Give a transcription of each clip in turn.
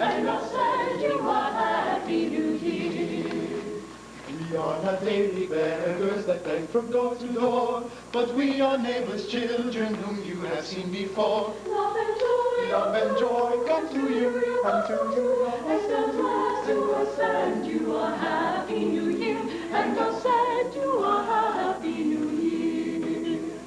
and God send you a happy new year. We are not daily beggars that beg from door to door, but we are neighbors' children whom you have seen before. Love and joy Come to you, come to you. and God bless you and send you a happy new year, and God send you a happy new year.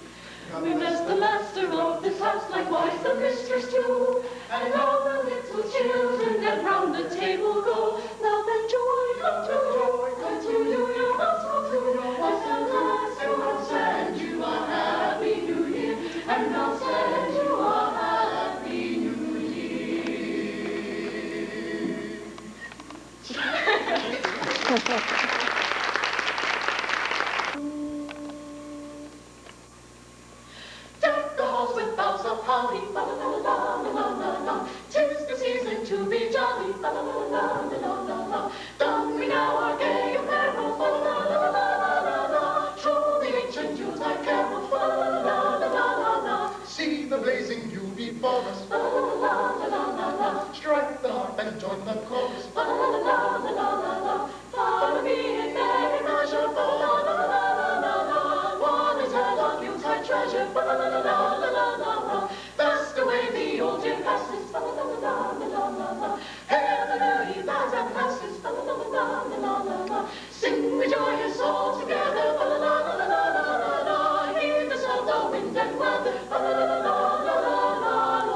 We bless the master of this house, likewise the mistress too, and all the little children that round the table go. Love and joy come to you, come to you, your house come to you, and God bless you and send you a happy new year, and God send you a happy new year. Deck the halls with boughs of holly, la la la la la la la. 'Tis the season to be jolly, la la la la la la la. Don we now our gay apparel, la la la la la la. Troll the ancient Yuletide carol, la la la la la la. See the blazing Yule before us, La la la la la la la. strike the harp and join the chorus. La la la la la la la la. Follow me in merry measure, la la la la la la la. One is held of Yuletide treasure, la la la la la la la la. Fast away the old year passes, la la la la la la la la. Hail the new year bells and lasses, la la la la la la la la. Sing we joyous all together, la la la la la la la la. Hear the sound of wind and weather, la la la la la la la la.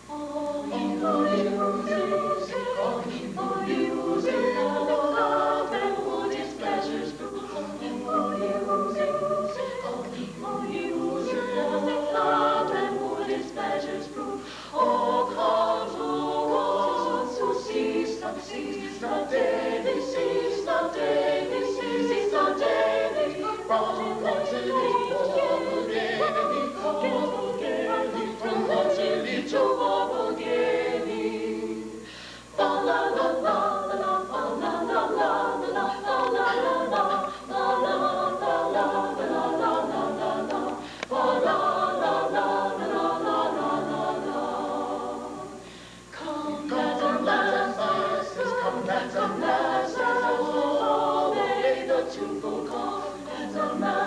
All ye music, all ye music, love and all its pleasures prove. All ye music, all ye music, love and all its pleasures prove. Oh, come to cease not daily, cease not daily, cease not daily, from constantly to from constantly to Borgeli. La la la la la la la la la la la la la Come, let the masses, oh, may the tuneful call, let the masses.